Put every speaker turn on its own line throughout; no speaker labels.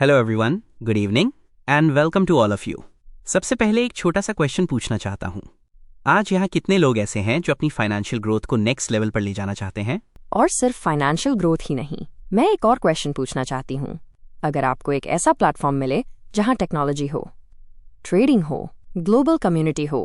Hello everyone, good evening and welcome to all of you. सबसे पहले एक छोटा सा क्वेश्चन पूछना चाहता हूँ। आज यहाँ कितने लोग ऐसे हैं जो अपनी फाइनेंशियल ग्रोथ को नेक्स्ट लेवल पर ले जाना चाहते हैं?
और सिर्फ फाइनेंशियल ग्रोथ ही नहीं, मैं एक और क्वेश्चन पूछना चाहती हूँ। अगर आपको एक ऐसा प्लेटफॉर्म मिले जहाँ टेक्नोलॉजी हो, ट्रेडिंग हो, ग्लोबल कम्युनिटी हो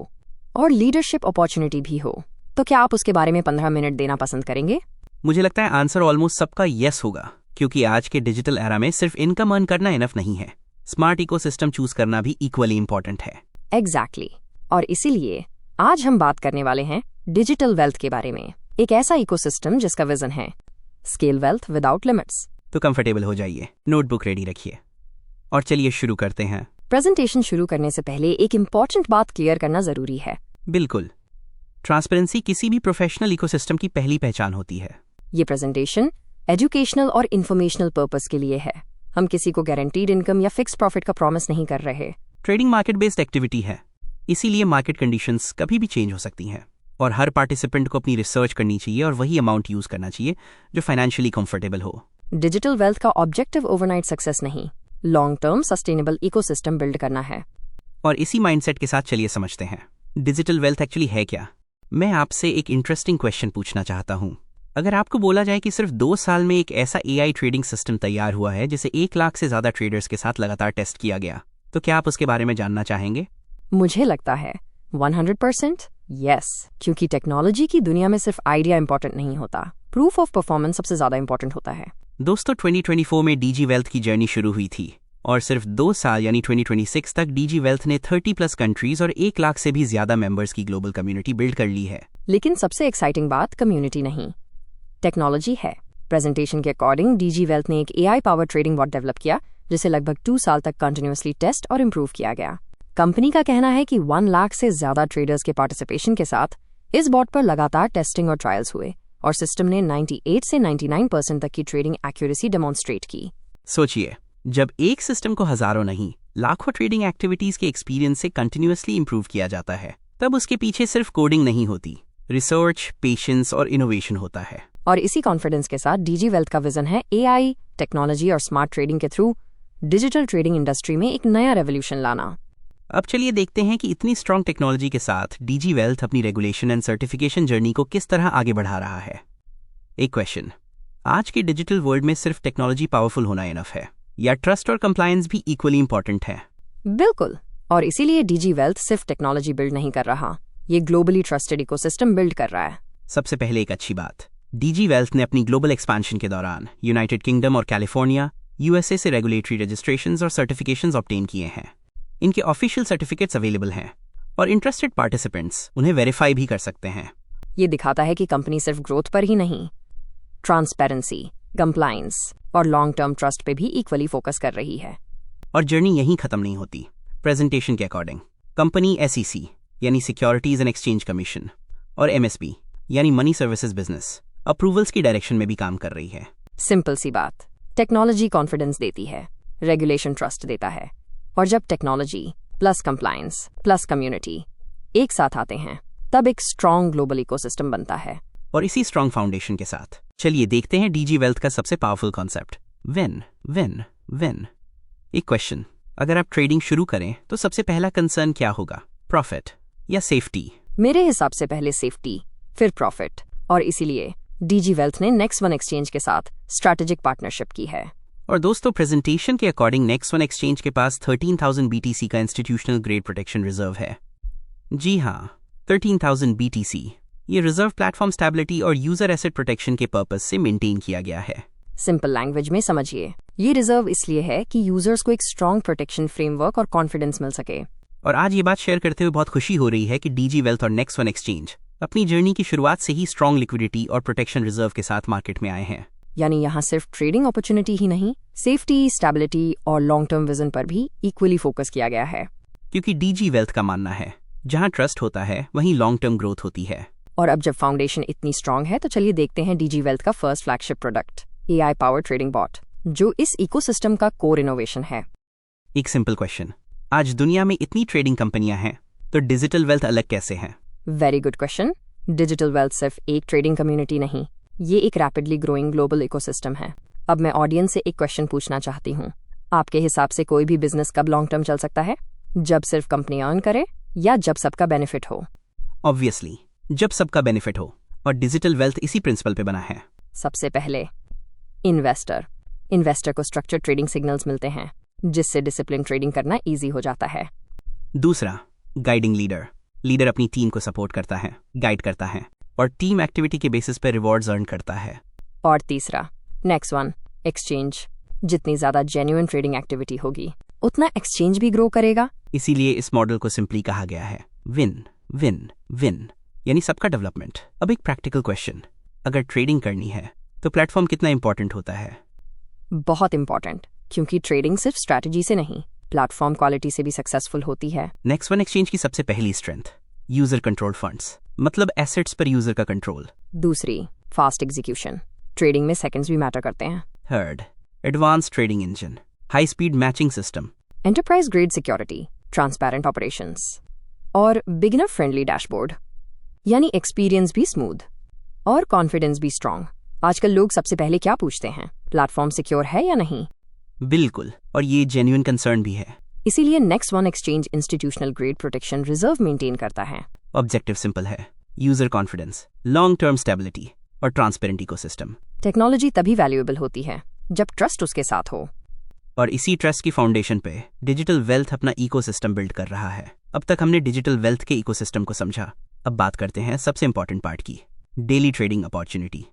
और लीडरशिप अपॉर्चुनिटी भी हो, तो क्या आप उसके बारे में 15 मिनट देना पसंद करेंगे?
मुझे लगता है आंसर ऑलमोस्ट सबका यस होगा, क्योंकि आज के डिजिटल एरा में सिर्फ इनकम अर्न करना इनफ नहीं है। स्मार्ट इकोसिस्टम चूज करना भी इक्वली इंपॉर्टेंट है।
एग्जैक्टली। और इसीलिए आज हम बात करने वाले हैं डिजिटल वेल्थ के बारे में, एक ऐसा इकोसिस्टम जिसका विजन है स्केल वेल्थ विदाउट लिमिट्स।
तो कंफर्टेबल हो जाइए, नोटबुक रेडी रखिए और चलिए शुरू करते हैं।
प्रेजेंटेशन शुरू करने से पहले एक इम्पॉर्टेंट बात क्लियर करना जरूरी है।
बिल्कुल, ट्रांसपेरेंसी किसी भी प्रोफेशनल इकोसिस्टम की पहली पहचान होती है।
ये प्रेजेंटेशन एजुकेशनल और इन्फॉर्मेशनल पर्पस के लिए है। हम किसी को गारंटीड इनकम या फिक्स प्रॉफिट का प्रॉमिस नहीं कर रहे।
ट्रेडिंग मार्केट बेस्ड एक्टिविटी है, इसीलिए मार्केट कंडीशंस कभी भी चेंज हो सकती हैं और हर पार्टिसिपेंट को अपनी रिसर्च करनी चाहिए और वही अमाउंट यूज करना चाहिए जो फाइनेंशियली कंफर्टेबल हो।
डिजिटल वेल्थ का ऑब्जेक्टिव ओवरनाइट सक्सेस नहीं, long term sustainable ecosystem build करना है।
और इसी माइंडसेट के साथ चलिए समझते हैं डिजिटल वेल्थ एक्चुअली है क्या। मैं आपसे एक इंटरेस्टिंग क्वेश्चन पूछना चाहता हूँ। अगर आपको बोला जाए कि सिर्फ 2 साल में एक ऐसा AI ट्रेडिंग सिस्टम तैयार हुआ है जिसे 1 लाख से ज्यादा ट्रेडर्स के साथ लगातार टेस्ट किया गया, तो क्या आप उसके बारे में जानना चाहेंगे?
मुझे लगता है 100% यस, क्योंकि टेक्नोलॉजी की दुनिया में सिर्फ आइडिया इंपॉर्टेंट नहीं होता, प्रूफ ऑफ परफॉर्मेंस सबसे ज्यादा इंपॉर्टेंट होता है।
दोस्तों, 2024 में डीजी वेल्थ की जर्नी शुरू हुई थी और सिर्फ 2 साल यानी 2026 तक डीजी वेल्थ ने 30+ कंट्रीज और 1 लाख से भी ज्यादा मेंबर्स की ग्लोबल कम्युनिटी बिल्ड कर ली है।
लेकिन सबसे एक्साइटिंग बात कम्युनिटी नहीं, टेक्नोलॉजी है। प्रेजेंटेशन के अकॉर्डिंग डीजी वेल्थ ने एक AI power trading bot develop किया जिसे लगभग 2 साल तक कंटिन्यूअसली टेस्ट और इम्प्रूव किया गया। कंपनी का कहना है कि 1 लाख से ज्यादा ट्रेडर्स के पार्टिसिपेशन के साथ इस बॉट पर लगातार टेस्टिंग और ट्रायल्स हुए और सिस्टम ने 98 से 99% तक की ट्रेडिंग एक्यूरेसी डेमोन्स्ट्रेट की।
सोचिए, जब एक सिस्टम को हजारों नहीं लाखों ट्रेडिंग एक्टिविटीज के एक्सपीरियंस से कंटिन्यूअसली इंप्रूव किया जाता है, तब उसके पीछे सिर्फ कोडिंग नहीं होती, रिसर्च, पेशेंस और इनोवेशन होता है।
और इसी कॉन्फिडेंस के साथ डीजी वेल्थ का विजन है AI, टेक्नोलॉजी और स्मार्ट ट्रेडिंग के थ्रू डिजिटल ट्रेडिंग इंडस्ट्री में एक नया रेवोल्यूशन लाना।
अब चलिए देखते हैं कि इतनी स्ट्रॉन्ग टेक्नोलॉजी के साथ डीजी वेल्थ अपनी रेगुलेशन एंड सर्टिफिकेशन जर्नी को किस तरह आगे बढ़ा रहा है। एक क्वेश्चन, आज के डिजिटल वर्ल्ड में सिर्फ टेक्नोलॉजी पावरफुल होना इनफ है या ट्रस्ट और कंप्लायंस भी इक्वली इंपॉर्टेंट है?
बिल्कुल, और इसीलिए डीजी वेल्थ सिर्फ टेक्नोलॉजी बिल्ड नहीं कर रहा, ये ग्लोबली ट्रस्टेड इकोसिस्टम बिल्ड कर रहा है।
सबसे पहले एक अच्छी बात, डीजी वेल्थ ने अपनी ग्लोबल एक्सपेंशन के दौरान यूनाइटेड किंगडम और कैलिफोर्निया, USA से रेगुलेटरी रजिस्ट्रेशंस और सर्टिफिकेशंस ऑब्टेन किए हैं। इनके ऑफिशियल सर्टिफिकेट्स अवेलेबल हैं और इंटरेस्टेड पार्टिसिपेंट्स उन्हें वेरीफाई भी कर सकते हैं।
ये दिखाता है कि कंपनी सिर्फ ग्रोथ पर ही नहीं, ट्रांसपेरेंसी, कंप्लायंस और लॉन्ग टर्म ट्रस्ट पे भी इक्वली फोकस कर रही है।
और जर्नी यहीं खत्म नहीं होती। प्रेजेंटेशन के अकॉर्डिंग कंपनी SEC यानी सिक्योरिटीज एंड एक्सचेंज कमीशन और MSB यानी मनी सर्विसेज बिजनेस अप्रूवल्स की डायरेक्शन में भी काम कर रही है।
सिंपल सी बात, टेक्नोलॉजी कॉन्फिडेंस देती है, रेगुलेशन ट्रस्ट देता है, और जब technology plus compliance plus community एक साथ आते हैं तब एक स्ट्रॉन्ग ग्लोबल इकोसिस्टम बनता है।
और इसी स्ट्रॉन्ग फाउंडेशन के साथ चलिए देखते हैं डीजी वेल्थ का सबसे powerful concept, win win win. एक क्वेश्चन, अगर आप ट्रेडिंग शुरू करें तो सबसे पहला कंसर्न क्या होगा, प्रॉफिट या सेफ्टी?
मेरे हिसाब से पहले सेफ्टी फिर प्रॉफिट, और इसीलिए डीजी वेल्थ ने नेक्स्ट वन एक्सचेंज के साथ स्ट्रैटेजिक पार्टनरशिप की है।
और दोस्तों, प्रेजेंटेशन के अकॉर्डिंग नेक्स्ट वन एक्सचेंज के पास 13,000 BTC का इंस्टीट्यूशनल ग्रेड प्रोटेक्शन रिजर्व है। जी हाँ, 13,000 BTC। ये रिजर्व प्लेटफॉर्म स्टेबिलिटी और यूजर एसेट प्रोटेक्शन के पर्पस से मेंटेन किया गया है।
सिंपल लैंग्वेज में समझिए, ये रिजर्व इसलिए है कि यूजर्स को एक स्ट्रॉन्ग प्रोटेक्शन फ्रेमवर्क और कॉन्फिडेंस मिल सके।
और आज ये बात शेयर करते हुए बहुत खुशी हो रही है कि डीजी वेल्थ और नेक्स्ट वन एक्सचेंज अपनी जर्नी की शुरुआत से ही स्ट्रॉन्ग लिक्विडिटी और प्रोटेक्शन रिजर्व के साथ मार्केट में आए हैं।
यानी यहाँ सिर्फ ट्रेडिंग अपॉर्चुनिटी ही नहीं, सेफ्टी, स्टेबिलिटी और लॉन्ग टर्म विजन पर भी इक्वली फोकस किया गया है।
क्योंकि डीजी वेल्थ का मानना है, जहाँ ट्रस्ट होता है वहीं लॉन्ग टर्म ग्रोथ होती है।
और अब जब फाउंडेशन इतनी स्ट्रॉन्ग है तो चलिए देखते हैं डीजी वेल्थ का first flagship product, AI power trading bot, जो इस इकोसिस्टम का कोर इनोवेशन है।
एक सिंपल क्वेश्चन, आज दुनिया में इतनी ट्रेडिंग कंपनियां हैं तो डिजिटल वेल्थ अलग कैसे है?
Very good question. Digital wealth सिर्फ एक ट्रेडिंग कम्युनिटी नहीं, ये एक रैपिडली ग्रोइंग ग्लोबल इकोसिस्टम है। अब मैं ऑडियंस से एक क्वेश्चन पूछना चाहती हूँ, आपके हिसाब से कोई भी बिजनेस कब लॉन्ग टर्म चल सकता है? जब सिर्फ कंपनी अर्न करे या जब सबका बेनिफिट हो?
ऑब्वियसली जब सबका बेनिफिट हो, और डिजिटल वेल्थ इसी प्रिंसिपल पे बना है।
सबसे पहले इन्वेस्टर को स्ट्रक्चर्ड ट्रेडिंग सिग्नल्स मिलते हैं, जिससे डिसिप्लिन ट्रेडिंग करना इजी हो जाता है।
दूसरा, गाइडिंग लीडर अपनी टीम को सपोर्ट करता है, गाइड करता है और टीम एक्टिविटी के बेसिस पर रिवॉर्ड्स अर्न करता है।
और तीसरा, नेक्स्ट वन, एक्सचेंज। जितनी ज्यादा जेन्युइन ट्रेडिंग एक्टिविटी होगी उतना एक्सचेंज भी ग्रो करेगा।
इसीलिए इस मॉडल को सिंपली कहा गया है विन विन विन, यानी सबका डेवलपमेंट। अब एक प्रैक्टिकल क्वेश्चन, अगर ट्रेडिंग करनी है तो प्लेटफॉर्म कितना इंपॉर्टेंट होता है?
बहुत इंपॉर्टेंट, क्योंकि ट्रेडिंग सिर्फ स्ट्रैटेजी से नहीं, प्लेटफॉर्म क्वालिटी से भी सक्सेसफुल होती है।
नेक्स्ट वन, एक्सचेंज की सबसे पहली स्ट्रेंथ, यूजर कंट्रोल फंड्स, मतलब एसेट्स पर यूजर का कंट्रोल।
दूसरी, फास्ट एग्जीक्यूशन। ट्रेडिंग में सेकंड्स भी मैटर करते हैं।
Third, advance trading engine, high speed matching system,
enterprise grade security, transparent operations और बिगिनर फ्रेंडली डैशबोर्ड, यानी एक्सपीरियंस भी स्मूथ और कॉन्फिडेंस भी स्ट्रांग। आजकल लोग सबसे पहले क्या पूछते हैं? प्लेटफॉर्म सिक्योर है या नहीं?
बिल्कुल, और ये जेन्युइन कंसर्न भी है।
इसीलिए next one exchange institutional grade protection reserve maintain करता है।
ऑब्जेक्टिव सिंपल है, user confidence, long term stability और ट्रांसपेरेंट इकोसिस्टम।
टेक्नोलॉजी तभी वैल्यूएबल होती है जब ट्रस्ट उसके साथ हो।
और इसी ट्रस्ट की फाउंडेशन पे डिजिटल वेल्थ अपना इकोसिस्टम बिल्ड कर रहा है। अब तक हमने डिजिटल वेल्थ के इकोसिस्टम को समझा, अब बात करते हैं सबसे इंपॉर्टेंट पार्ट की, डेली ट्रेडिंग अपॉर्चुनिटी।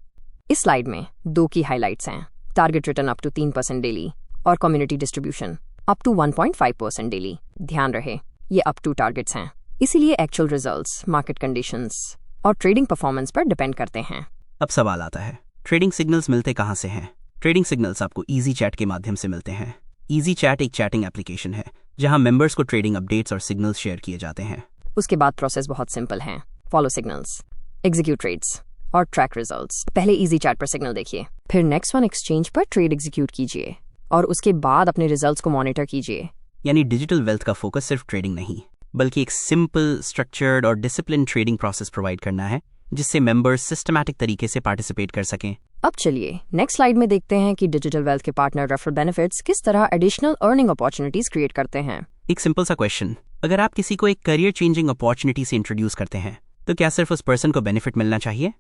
इस स्लाइड में 2 की हाइलाइट्स हैं, target return up to 3% daily और community distribution up to 1.5% daily. ध्यान रहे, ये अप टू टारगेट्स हैं, इसीलिए एक्चुअल रिजल्ट्स, मार्केट कंडीशंस और ट्रेडिंग परफॉर्मेंस पर डिपेंड करते हैं।
अब सवाल आता है, ट्रेडिंग सिग्नल्स मिलते कहाँ से हैं? ट्रेडिंग सिग्नल्स आपको इजी चैट के माध्यम से मिलते हैं। इजी चैट एक चैटिंग एप्लीकेशन है जहां मेंबर्स को ट्रेडिंग अपडेट्स और सिग्नल्स शेयर किए जाते हैं।
उसके बाद प्रोसेस बहुत सिंपल है, फॉलो सिग्नल्स, एग्जीक्यूट ट्रेड्स और ट्रैक रिजल्ट्स। पहले इजी चैट पर सिग्नल देखिए, फिर नेक्स्ट वन एक्सचेंज पर ट्रेड एग्जीक्यूट कीजिए और उसके बाद अपने रिजल्ट्स को मॉनिटर कीजिए।
यानी डिजिटल वेल्थ का फोकस सिर्फ ट्रेडिंग नहीं, बल्कि एक सिंपल, स्ट्रक्चर्ड और डिसिप्लिन ट्रेडिंग प्रोसेस प्रोवाइड करना है, जिससे मेंबर्स सिस्टमैटिक तरीके से पार्टिसिपेट कर सकें।
अब चलिए नेक्स्ट स्लाइड में देखते हैं कि डिजिटल वेल्थ के पार्टनर रेफरल बेनिफिट्स किस तरह एडिशनल अर्निंग अपॉर्चुनिटीज क्रिएट करते हैं।
एक सिंपल सा क्वेश्चन, अगर आप किसी को एक करियर चेंजिंग अपॉर्चुनिटी से इंट्रोड्यूस करते हैं तो क्या सिर्फ उस पर्सन को बेनिफिट मिलना चाहिए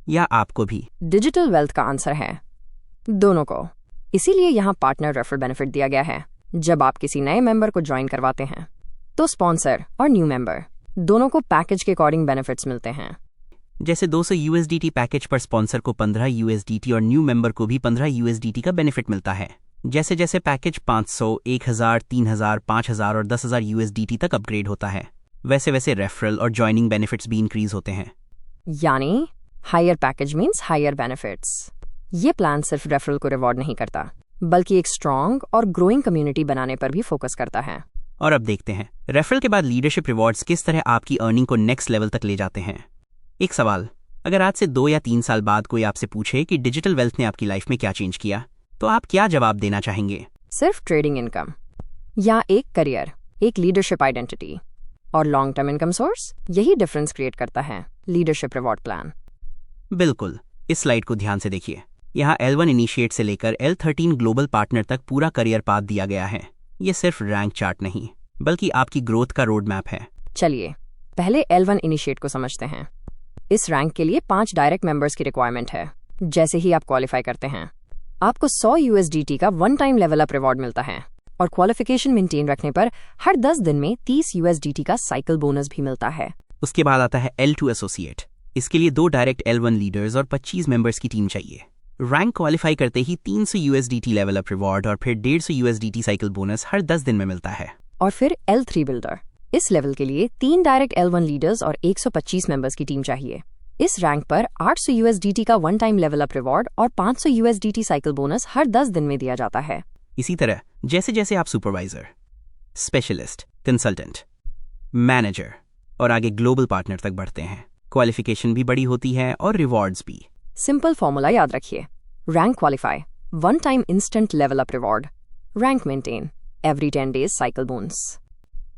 या आपको भी?
डिजिटल वेल्थ का आंसर है दोनों को। इसीलिए यहाँ पार्टनर रेफरल बेनिफिट दिया गया है। जब आप किसी नए मेंबर को ज्वाइन करवाते हैं तो स्पॉन्सर और न्यू मेंबर दोनों को पैकेज के अकॉर्डिंग बेनिफिट्स मिलते हैं।
जैसे 200 USDT पैकेज पर स्पॉन्सर को 15 USDT और न्यू मेंबर को भी 15 USDT का बेनिफिट मिलता है। जैसे जैसे पैकेज 500, 1000, 3000, 5000 और 10,000 USDT तक अपग्रेड होता है, वैसे वैसे रेफरल और ज्वाइनिंग बेनिफिट्स भी इंक्रीज होते हैं।
यानी higher package means higher benefits. ये प्लान सिर्फ रेफरल को रिवॉर्ड नहीं करता, बल्कि एक स्ट्रॉन्ग और ग्रोइंग कम्युनिटी बनाने पर भी फोकस करता है।
और अब देखते हैं रेफरल के बाद लीडरशिप रिवॉर्ड्स किस तरह आपकी अर्निंग को नेक्स्ट लेवल तक ले जाते हैं। एक सवाल, अगर आज से 2 या 3 साल बाद कोई आपसे पूछे कि डिजिटल वेल्थ ने आपकी लाइफ में क्या चेंज किया, तो आप क्या जवाब देना चाहेंगे?
सिर्फ ट्रेडिंग इनकम या एक करियर, एक लीडरशिप आइडेंटिटी और लॉन्ग टर्म इनकम सोर्स, यही डिफरेंस क्रिएट करता है लीडरशिप रिवॉर्ड प्लान।
बिल्कुल, इस स्लाइड को ध्यान से देखिए। यहाँ L1 इनिशिएट से लेकर L13 ग्लोबल पार्टनर तक पूरा करियर पाथ दिया गया है। ये सिर्फ रैंक चार्ट नहीं, बल्कि आपकी ग्रोथ का रोड मैप है।
चलिए पहले L1 इनिशिएट को समझते हैं। इस रैंक के लिए 5 डायरेक्ट मेंबर्स की रिक्वायरमेंट है। जैसे ही आप क्वालिफाई करते हैं, आपको 100 USDT का one time level up reward मिलता है और क्वालिफिकेशन मेंटेन रखने पर हर 10 दिन में 30 USDT का साइकिल बोनस भी मिलता है।
उसके बाद आता है L2 एसोसिएट। इसके लिए 2 डायरेक्ट L1 लीडर्स और 25 मेंबर्स की टीम चाहिए। रैंक क्वालिफाई करते ही 300 USDT लेवल अप रिवॉर्ड और फिर 150 USDT साइकिल बोनस हर 10 दिन में मिलता है।
और फिर L3 बिल्डर। इस लेवल के लिए 3 डायरेक्ट L1 लीडर्स और 125 मेंबर्स की टीम चाहिए। इस रैंक पर 800 USDT का one time level up reward और 500 USDT साइकिल बोनस हर 10 दिन में दिया जाता है।
इसी तरह जैसे जैसे आप सुपरवाइजर, स्पेशलिस्ट, कंसल्टेंट, मैनेजर और आगे ग्लोबल पार्टनर तक बढ़ते हैं, क्वालिफिकेशन भी बड़ी होती है और रिवॉर्ड्स भी।
सिंपल फॉर्मूला याद रखिए, rank qualify, one time instant level up reward, rank maintain, every 10 days cycle bonus.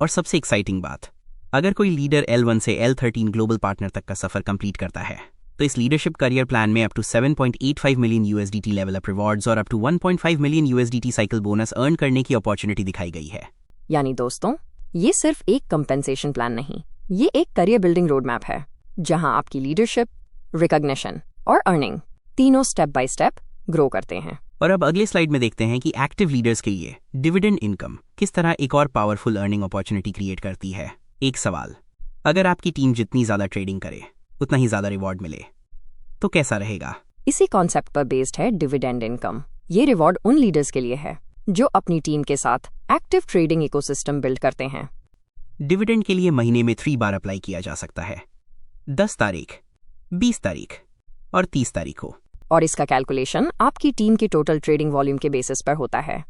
और सबसे एक्साइटिंग बात, अगर कोई लीडर L1 से L13 ग्लोबल पार्टनर तक का सफर कंप्लीट करता है तो इस लीडरशिप करियर प्लान में up to 7.85 million USDT level up rewards और up to 1.5 million USDT cycle bonus earn करने की अपॉर्चुनिटी दिखाई गई है।
यानी दोस्तों, ये सिर्फ एक कंपेंसेशन प्लान नहीं, ये एक करियर बिल्डिंग रोड मैप है जहां आपकी लीडरशिप, रिकॉग्निशन और अर्निंग तीनों स्टेप बाय स्टेप ग्रो करते हैं।
और अब अगले स्लाइड में देखते हैं कि एक्टिव लीडर्स के लिए डिविडेंड इनकम किस तरह एक और पावरफुल अर्निंग अपॉर्चुनिटी क्रिएट करती है। एक सवाल, अगर आपकी टीम जितनी ज्यादा ट्रेडिंग करे उतना ही ज्यादा रिवॉर्ड मिले तो कैसा रहेगा?
इसी कॉन्सेप्ट पर बेस्ड है डिविडेंड इनकम। ये रिवॉर्ड उन लीडर्स के लिए है जो अपनी टीम के साथ एक्टिव ट्रेडिंग इकोसिस्टम बिल्ड करते हैं।
डिविडेंड के लिए महीने में 3 बार अप्लाई किया जा सकता है, 10 तारीख, 20 तारीख और 30 तारीख को।
और इसका कैलकुलेशन आपकी टीम की टोटल ट्रेडिंग वॉल्यूम के बेसिस पर होता है।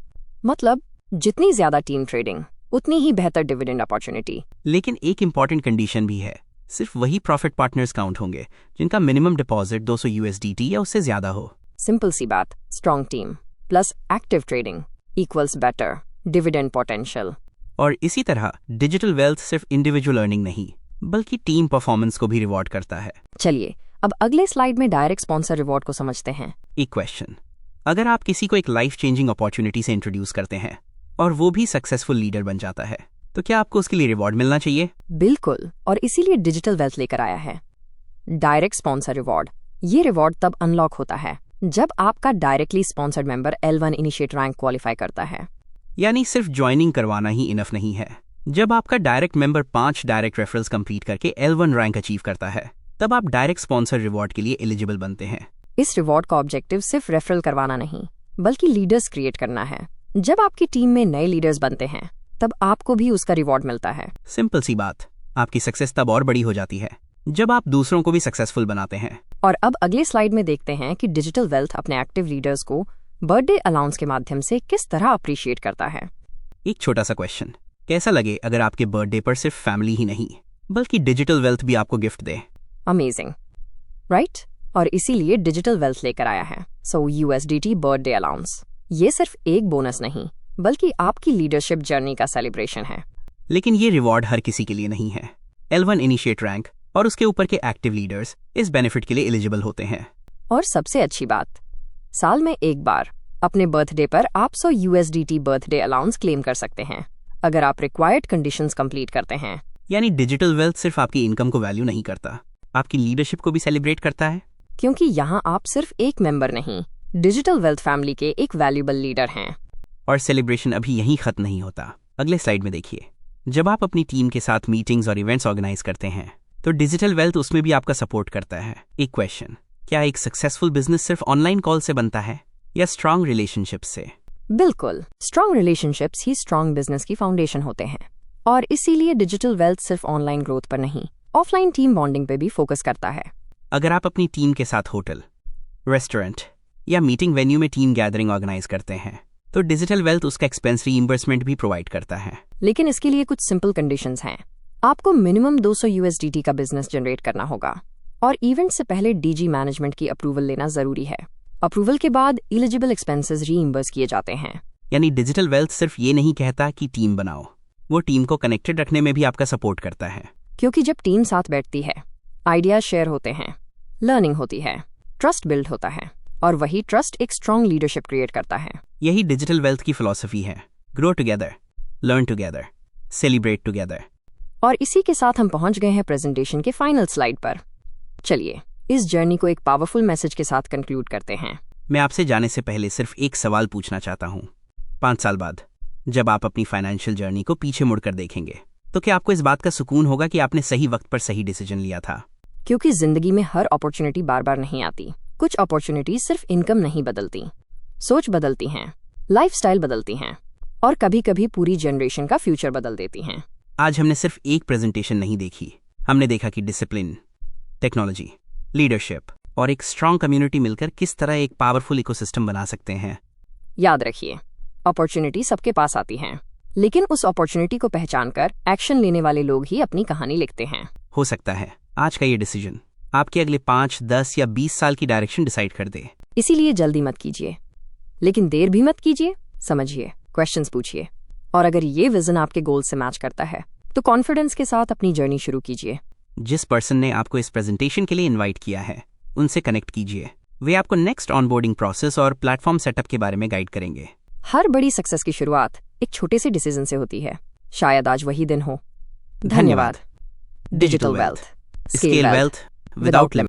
मतलब जितनी ज्यादा टीम ट्रेडिंग उतनी ही बेहतर डिविडेंड अपॉर्चुनिटी।
लेकिन एक इंपॉर्टेंट कंडीशन भी है, सिर्फ वही प्रॉफिट पार्टनर्स काउंट होंगे जिनका मिनिमम डिपॉजिट 200 USDT या उससे ज्यादा हो।
सिंपल सी बात, strong team plus active trading equals better dividend potential.
और इसी तरह डिजिटल वेल्थ सिर्फ इंडिविजुअल अर्निंग नहीं बल्कि टीम परफॉर्मेंस को भी रिवॉर्ड करता है।
चलिए अब अगले स्लाइड में डायरेक्ट स्पॉन्सर रिवॉर्ड को समझते हैं।
एक क्वेश्चन, अगर आप किसी को एक लाइफ चेंजिंग अपॉर्चुनिटी से इंट्रोड्यूस करते हैं और वो भी सक्सेसफुल लीडर बन जाता है तो क्या आपको उसके लिए रिवॉर्ड मिलना चाहिए?
बिल्कुल, और इसीलिए डिजिटल वेल्थ लेकर आया है डायरेक्ट स्पॉन्सर रिवॉर्ड। ये रिवॉर्ड तब अनलॉक होता है जब आपका directly sponsored member L1 initiate rank qualify करता है।
यानी सिर्फ ज्वाइनिंग करवाना ही इनफ नहीं है। जब आपका direct member 5 direct referrals complete करके L1 रैंक अचीव करता है तब आप डायरेक्ट स्पॉन्सर रिवॉर्ड के लिए एलिजिबल बनते हैं।
इस रिवॉर्ड का ऑब्जेक्टिव सिर्फ रेफरल करवाना नहीं बल्कि लीडर्स क्रिएट करना है। जब आपकी टीम में नए लीडर्स बनते हैं तब आपको भी उसका रिवॉर्ड मिलता है।
सिंपल सी बात, आपकी सक्सेस तब और बड़ी हो जाती है जब आप दूसरों को भी सक्सेसफुल बनाते हैं।
और अब अगले स्लाइड में देखते हैं कि डिजिटल वेल्थ अपने एक्टिव लीडर्स को बर्थडे अलाउंस के माध्यम से किस तरह अप्रिशिएट करता है।
एक छोटा सा क्वेश्चन, कैसा लगे अगर आपके बर्थडे पर सिर्फ फैमिली ही नहीं बल्कि डिजिटल वेल्थ भी आपको गिफ्ट दे?
Amazing, right? और इसीलिए डिजिटल वेल्थ लेकर आया है USDT बर्थडे अलाउंस। ये सिर्फ एक बोनस नहीं बल्कि आपकी लीडरशिप जर्नी का सेलिब्रेशन है।
लेकिन ये रिवॉर्ड हर किसी के लिए नहीं है। L1 इनिशिएट रैंक और उसके ऊपर के एक्टिव लीडर्स इस बेनिफिट के लिए एलिजिबल होते हैं।
और सबसे अच्छी बात, साल में एक बार अपने बर्थडे पर आप 100 USDT बर्थडे अलाउंस क्लेम कर सकते हैं अगर आप रिक्वायर्ड कंडीशंस कंप्लीट करते हैं।
यानी डिजिटल वेल्थ सिर्फ आपकी इनकम को वैल्यू नहीं करता, आपकी लीडरशिप को भी सेलिब्रेट करता है।
क्योंकि यहाँ आप सिर्फ एक मेंबर नहीं, डिजिटल वेल्थ फैमिली के एक वैल्यूबल लीडर हैं।
और सेलिब्रेशन अभी यहीं खत्म नहीं होता। अगले स्लाइड में देखिए, जब आप अपनी टीम के साथ मीटिंग्स और इवेंट्स ऑर्गेनाइज करते हैं तो डिजिटल वेल्थ उसमें भी आपका सपोर्ट करता है। एक क्वेश्चन, क्या एक सक्सेसफुल बिजनेस सिर्फ ऑनलाइन कॉल से बनता है या स्ट्रांग रिलेशनशिप से?
बिल्कुल, स्ट्रांग रिलेशनशिप्स ही स्ट्रांग बिजनेस की फाउंडेशन होते हैं। और इसीलिए डिजिटल वेल्थ सिर्फ ऑनलाइन ग्रोथ पर नहीं, ऑफलाइन टीम बॉन्डिंग पे भी फोकस करता है।
अगर आप अपनी टीम के साथ होटल, रेस्टोरेंट या मीटिंग वेन्यू में टीम गैदरिंग ऑर्गेनाइज करते हैं तो डिजिटल वेल्थ उसका एक्सपेंस रीइंबर्समेंट भी प्रोवाइड करता है।
लेकिन इसके लिए कुछ सिंपल कंडीशंस हैं। आपको मिनिमम 200 USDT का बिजनेस जनरेट करना होगा और इवेंट से पहले DG मैनेजमेंट की अप्रूवल लेना जरूरी है। अप्रूवल के बाद एलिजिबल एक्सपेंसेस रीइंबर्स किए जाते हैं।
यानी डिजिटल वेल्थ सिर्फ ये नहीं कहता कि टीम बनाओ, वो टीम को कनेक्टेड रखने में भी आपका सपोर्ट करता है।
क्योंकि जब टीम साथ बैठती है, आइडियाज शेयर होते हैं, लर्निंग होती है, ट्रस्ट बिल्ड होता है और वही ट्रस्ट एक स्ट्रांग लीडरशिप क्रिएट करता है।
यही डिजिटल वेल्थ की फिलॉसफी है, grow together, learn together, celebrate together.
और इसी के साथ हम पहुंच गए हैं प्रेजेंटेशन के फाइनल स्लाइड पर। चलिए इस जर्नी को एक पावरफुल मैसेज के साथ कंक्लूड करते हैं।
मैं आपसे जाने से पहले सिर्फ एक सवाल पूछना चाहता हूँ। 5 साल बाद जब आप अपनी फाइनेंशियल जर्नी को पीछे मुड़कर देखेंगे तो क्या आपको इस बात का सुकून होगा कि आपने सही वक्त पर सही डिसीजन लिया था?
क्योंकि जिंदगी में हर अपॉर्चुनिटी बार बार नहीं आती। कुछ अपॉर्चुनिटी सिर्फ इनकम नहीं बदलती, सोच बदलती हैं, लाइफस्टाइल बदलती हैं और कभी कभी पूरी जनरेशन का फ्यूचर बदल देती हैं।
आज हमने सिर्फ एक प्रेजेंटेशन नहीं देखी, हमने देखा कि डिसिप्लिन, टेक्नोलॉजी, लीडरशिप और एक स्ट्रांग कम्युनिटी मिलकर किस तरह एक पावरफुल इकोसिस्टम बना सकते हैं।
याद रखिए, अपॉर्चुनिटी सबके पास आती हैं, लेकिन उस अपॉर्चुनिटी को पहचानकर एक्शन लेने वाले लोग ही अपनी कहानी लिखते हैं।
हो सकता है आज का ये डिसीजन आपके अगले 5, 10 या 20 साल की डायरेक्शन डिसाइड कर दे।
इसीलिए जल्दी मत कीजिए, लेकिन देर भी मत कीजिए। समझिए, क्वेश्चंस पूछिए और अगर ये विजन आपके गोल से मैच करता है तो कॉन्फिडेंस के साथ अपनी जर्नी शुरू कीजिए।
जिस पर्सन ने आपको इस प्रेजेंटेशन के लिए इनवाइट किया है उनसे कनेक्ट कीजिए। वे आपको नेक्स्ट ऑनबोर्डिंग प्रोसेस और प्लेटफॉर्म सेटअप के बारे में गाइड करेंगे।
हर बड़ी सक्सेस की शुरुआत एक छोटे से डिसीजन से होती है। शायद आज वही दिन हो।
धन्यवाद।
Digital wealth,
scale wealth without limit.